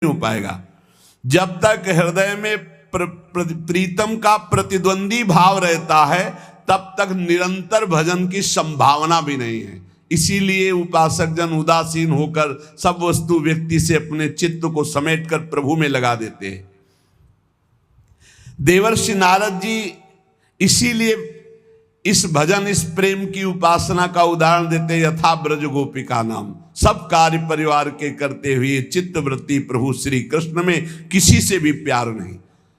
हो पाएगा। जब तक हृदय में प्रीतम का प्रतिद्वंदी भाव रहता है तब तक निरंतर भजन की संभावना भी नहीं है। इसीलिए उपासक जन उदासीन होकर सब वस्तु व्यक्ति से अपने चित्त को समेटकर प्रभु में लगा देते हैं। देवर्षि नारद जी इसीलिए इस भजन, इस प्रेम की उपासना का उदाहरण देते, यथा ब्रज गोपिका नाम। सब कार्य परिवार के करते हुए चित्त वृत्ति प्रभु श्री कृष्ण में किसी से भी प्यार नहीं,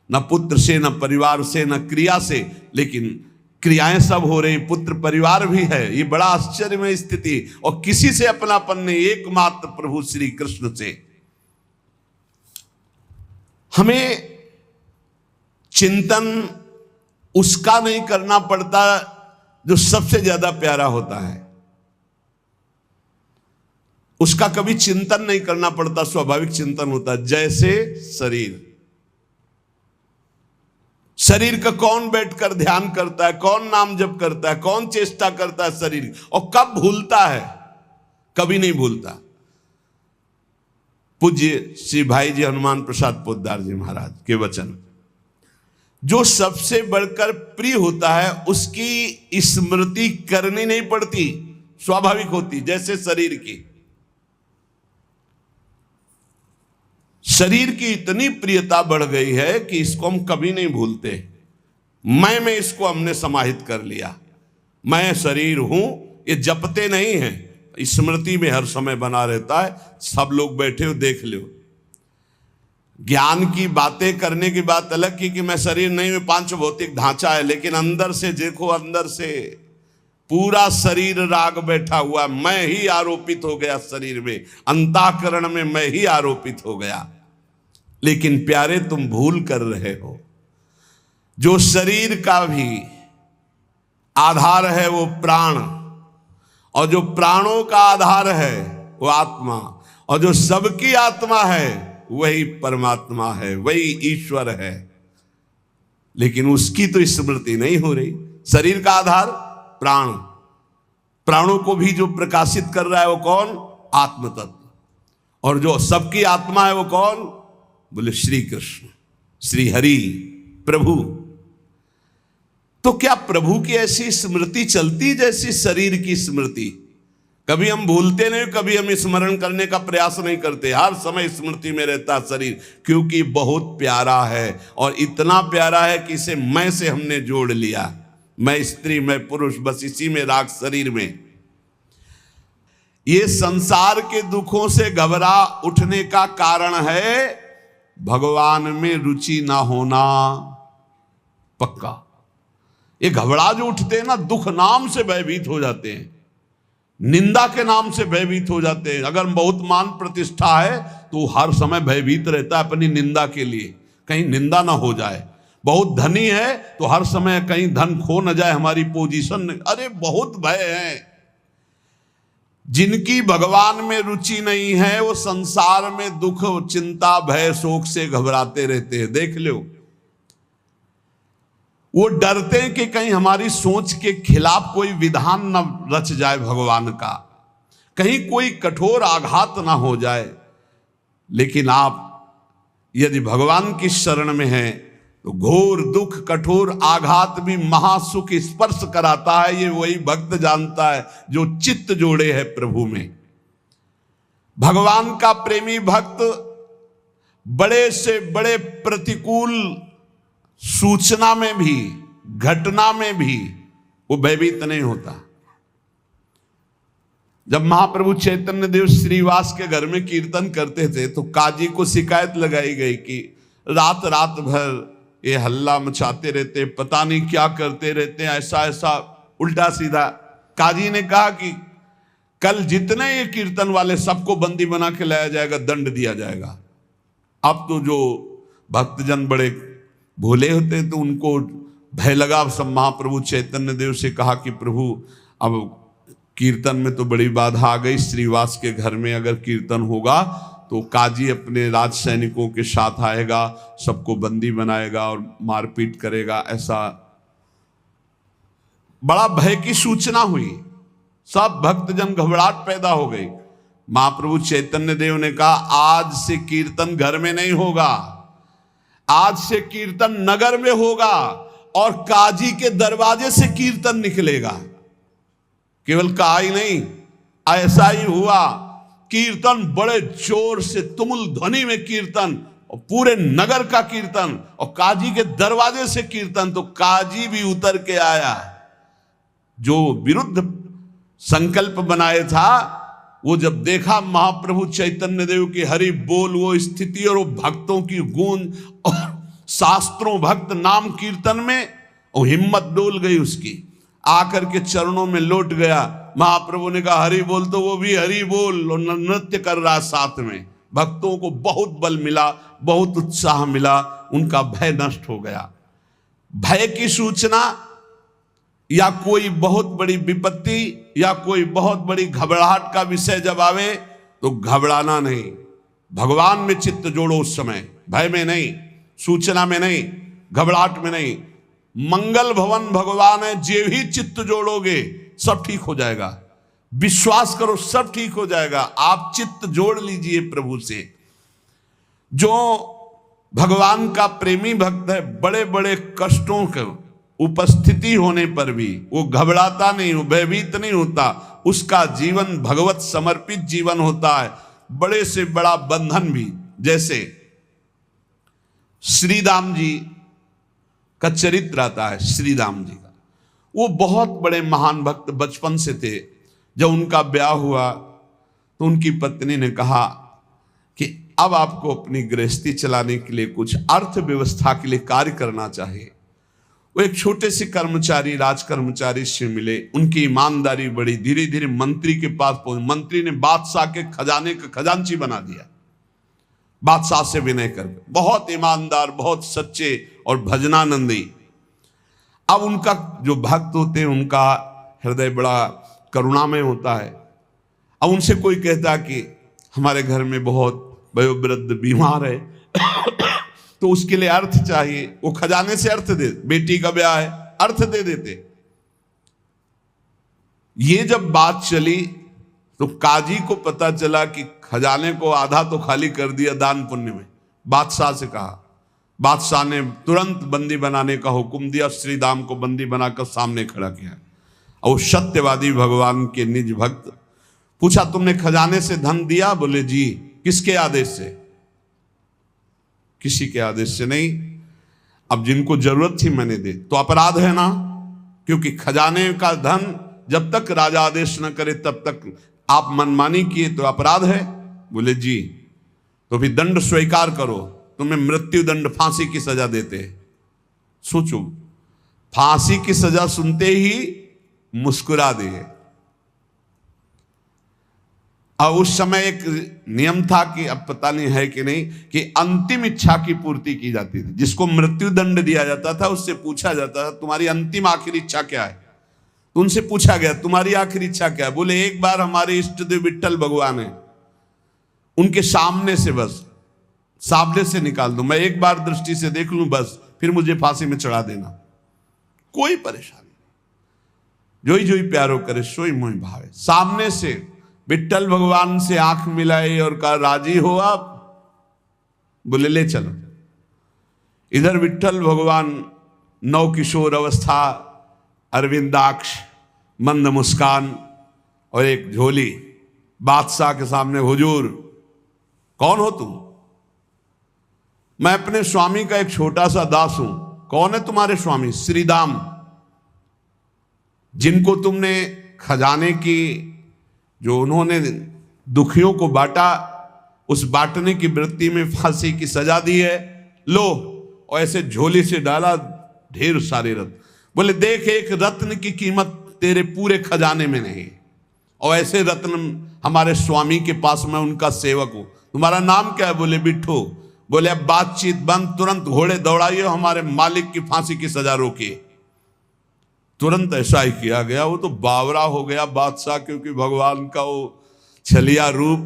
न पुत्र से, न परिवार से, न क्रिया से, लेकिन क्रियाएं सब हो रही, पुत्र परिवार भी है। ये बड़ा आश्चर्यमय स्थिति, और किसी से अपनापन नहीं, एकमात्र प्रभु श्री कृष्ण से। हमें चिंतन उसका नहीं करना पड़ता जो सबसे ज्यादा प्यारा होता है, उसका कभी चिंतन नहीं करना पड़ता, स्वाभाविक चिंतन होता है। जैसे शरीर का कौन बैठकर ध्यान करता है, कौन नाम जप करता है, कौन चेष्टा करता है शरीर, और कब भूलता है? कभी नहीं भूलता। पूज्य श्री भाई जी हनुमान प्रसाद पोद्दार जी महाराज के वचन, जो सबसे बढ़कर प्रिय होता है उसकी स्मृति करनी नहीं पड़ती, स्वाभाविक होती। जैसे शरीर की इतनी प्रियता बढ़ गई है कि इसको हम कभी नहीं भूलते। मैं इसको हमने समाहित कर लिया, मैं शरीर हूं, ये जपते नहीं हैं, स्मृति में हर समय बना रहता है। सब लोग बैठे हो देख लो, ज्ञान की बातें करने की बात अलग की कि मैं शरीर नहीं, में पांच भौतिक ढांचा है, लेकिन अंदर से देखो, अंदर से पूरा शरीर राग बैठा हुआ, मैं ही आरोपित हो गया शरीर में, अंतःकरण में मैं ही आरोपित हो गया। लेकिन प्यारे तुम भूल कर रहे हो, जो शरीर का भी आधार है वो प्राण, और जो प्राणों का आधार है वो आत्मा, और जो सबकी आत्मा है वही परमात्मा है, वही ईश्वर है। लेकिन उसकी तो स्मृति नहीं हो रही। शरीर का आधार प्राण, प्राणों को भी जो प्रकाशित कर रहा है वो कौन? आत्म तत्व। और जो सबकी आत्मा है वो कौन? बोले श्री कृष्ण, श्री हरि, प्रभु। तो क्या प्रभु की ऐसी स्मृति चलती जैसी शरीर की स्मृति? कभी हम भूलते नहीं, कभी हम स्मरण करने का प्रयास नहीं करते, हर समय स्मृति में रहता शरीर, क्योंकि बहुत प्यारा है। और इतना प्यारा है कि इसे मैं से हमने जोड़ लिया, मैं स्त्री, मैं पुरुष, बस इसी में राग शरीर में। ये संसार के दुखों से घबरा उठने का कारण है भगवान में रुचि ना होना। पक्का ये घबरा जो उठते हैं ना, दुख नाम से भयभीत हो जाते हैं, निंदा के नाम से भयभीत हो जाते हैं। अगर बहुत मान प्रतिष्ठा है तो हर समय भयभीत रहता है अपनी निंदा के लिए, कहीं निंदा ना हो जाए। बहुत धनी है तो हर समय कहीं धन खो न जाए, हमारी पोजीशन। अरे बहुत भय है। जिनकी भगवान में रुचि नहीं है वो संसार में दुख, चिंता, भय, शोक से घबराते रहते हैं। देख लो, वो डरते हैं कि कहीं हमारी सोच के खिलाफ कोई विधान न रच जाए भगवान का, कहीं कोई कठोर आघात ना हो जाए। लेकिन आप यदि भगवान की शरण में हैं तो घोर दुख, कठोर आघात भी महासुख स्पर्श कराता है। ये वही भक्त जानता है जो चित्त जोड़े है प्रभु में। भगवान का प्रेमी भक्त बड़े से बड़े प्रतिकूल सूचना में भी, घटना में भी वो भयभीत नहीं होता। जब महाप्रभु चैतन्य देव श्रीवास के घर में कीर्तन करते थे तो काजी को शिकायत लगाई गई कि रात रात भर ये हल्ला मचाते रहते, पता नहीं क्या करते रहते, ऐसा ऐसा उल्टा सीधा। काजी ने कहा कि कल जितने ये कीर्तन वाले सबको बंदी बना के लाया जाएगा, दंड दिया जाएगा। अब तो जो भक्तजन बड़े भोले होते तो उनको भय लगा। सब महाप्रभु चैतन्य देव से कहा कि प्रभु अब कीर्तन में तो बड़ी बाधा आ गई, श्रीवास के घर में अगर कीर्तन होगा तो काजी अपने राज सैनिकों के साथ आएगा, सबको बंदी बनाएगा और मारपीट करेगा। ऐसा बड़ा भय की सूचना हुई, सब भक्तजन घबराहट पैदा हो गई। महाप्रभु चैतन्य देव ने कहा आज से कीर्तन घर में नहीं होगा, आज से कीर्तन नगर में होगा और काजी के दरवाजे से कीर्तन निकलेगा। केवल कहा ही नहीं, ऐसा ही हुआ। कीर्तन बड़े जोर से तुमुल ध्वनि में कीर्तन और पूरे नगर का कीर्तन और काजी के दरवाजे से कीर्तन। तो काजी भी उतर के आया, जो विरुद्ध संकल्प बनाए था वो जब देखा महाप्रभु चैतन्य देव की हरि बोल वो स्थिति और वो भक्तों की गूंज और शास्त्रों भक्त नाम कीर्तन में, और हिम्मत डोल गई उसकी, आकर के चरणों में लौट गया। महाप्रभु ने कहा हरि बोल, तो वो भी हरि बोल और नृत्य कर रहा साथ में। भक्तों को बहुत बल मिला, बहुत उत्साह मिला, उनका भय नष्ट हो गया। भय की सूचना या कोई बहुत बड़ी विपत्ति या कोई बहुत बड़ी घबराहट का विषय जब आवे तो घबराना नहीं, भगवान में चित्त जोड़ो उस समय, भय में नहीं, सूचना में नहीं, घबराहट में नहीं। मंगल भवन भगवान है, जे ही चित्त जोड़ोगे सब ठीक हो जाएगा। विश्वास करो सब ठीक हो जाएगा। आप चित्त जोड़ लीजिए प्रभु से। जो भगवान का प्रेमी भक्त है, बड़े बड़े कष्टों के उपस्थिति होने पर भी वो घबराता नहीं, भयभीत नहीं होता। उसका जीवन भगवत समर्पित जीवन होता है। बड़े से बड़ा बंधन भी, जैसे श्री राम जी का चरित्र आता है, श्री राम जी का, वो बहुत बड़े महान भक्त बचपन से थे। जब उनका ब्याह हुआ तो उनकी पत्नी ने कहा कि अब आपको अपनी गृहस्थी चलाने के लिए कुछ अर्थव्यवस्था के लिए कार्य करना चाहिए। वो एक छोटे से कर्मचारी, राज कर्मचारी से मिले, उनकी ईमानदारी बढ़ी, धीरे धीरे मंत्री के पास पहुंचे। मंत्री ने बादशाह के खजाने का खजांची बना दिया, बादशाह से विनय कर। बहुत ईमानदार, बहुत सच्चे और भजनानंदी। अब उनका जो भक्त होते हैं उनका हृदय बड़ा करुणामय होता है। अब उनसे कोई कहता कि हमारे घर में बहुत वयोवृद्ध बीमार है तो उसके लिए अर्थ चाहिए, वो खजाने से अर्थ दे, बेटी का ब्याह है, अर्थ दे देते। ये जब बात चली तो काजी को पता चला कि खजाने को आधा तो खाली कर दिया दान पुण्य में। बादशाह से कहा, बादशाह ने तुरंत बंदी बनाने का हुक्म दिया, श्री राम को बंदी बनाकर सामने खड़ा किया। और सत्यवादी भगवान के निज भक्त पूछा, तुमने खजाने से धन दिया? बोले जी। किसके आदेश से? किसी के आदेश से नहीं। अब जिनको जरूरत थी मैंने दे। तो अपराध है ना, क्योंकि खजाने का धन जब तक राजा आदेश न करे तब तक आप मनमानी किए तो अपराध है। बोले जी। तो फिर दंड स्वीकार करो, तुम्हें मृत्यु दंड, फांसी की सजा देते। सोचो, फांसी की सजा सुनते ही मुस्कुरा दिए। अब उस समय एक नियम था कि अब पता नहीं है कि नहीं, कि अंतिम इच्छा की पूर्ति की जाती थी। जिसको मृत्यु दंड दिया जाता था उससे पूछा जाता था तुम्हारी अंतिम आखिरी इच्छा क्या है। तो उनसे पूछा गया तुम्हारी आखिरी इच्छा क्या है? बोले एक बार हमारे इष्ट देव विट्ठल भगवान है, उनके सामने से, बस सामने से निकाल दो, मैं एक बार दृष्टि से देख लूं बस, फिर मुझे फांसी में चढ़ा देना। कोई परेशानी, जोई जोई प्यारो करे सोई मोहि भावे। सामने से विट्ठल भगवान से आंख मिलाई और कहा राजी हो आप? बोले ले चलो। इधर विट्ठल भगवान नव किशोर अवस्था, अरविंदाक्ष, मंद मुस्कान और एक झोली, बादशाह के सामने, हुजूर कौन हो तुम? मैं अपने स्वामी का एक छोटा सा दास हूं। कौन है तुम्हारे स्वामी? श्री राम, जिनको तुमने खजाने की, जो उन्होंने दुखियों को बांटा, उस बांटने की वृत्ति में फांसी की सजा दी है, लो। और ऐसे झोली से डाला ढेर सारे रत्न। बोले देख, एक रत्न की कीमत तेरे पूरे खजाने में नहीं, और ऐसे रत्न हमारे स्वामी के पास, मैं उनका सेवक हूं। तुम्हारा नाम क्या है? बोले बिट्ठू। बोले अब बातचीत बंद, तुरंत घोड़े दौड़ाइए, हमारे मालिक की फांसी की सजा रोकिए। तुरंत ऐसा ही किया गया। वो तो बावरा हो गया बादशाह, क्योंकि भगवान का वो छलिया रूप।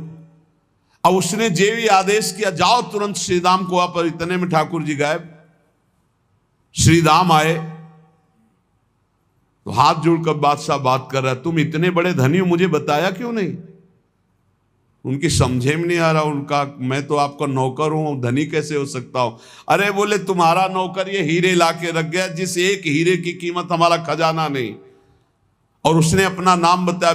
अब उसने जे भी आदेश किया, जाओ तुरंत श्री राम को आप। इतने में ठाकुर जी गायब। श्री राम आए तो हाथ जोड़कर बादशाह बात कर रहा है, तुम इतने बड़े धनी हो, मुझे बताया क्यों नहीं? उनकी समझे में नहीं आ रहा। उनका मैं तो आपका नौकर हूं, धनी कैसे हो सकता हूं? अरे बोले तुम्हारा नौकर ये हीरे ला के रख गया जिस एक हीरे की कीमत हमारा खजाना नहीं। और उसने अपना नाम बताया।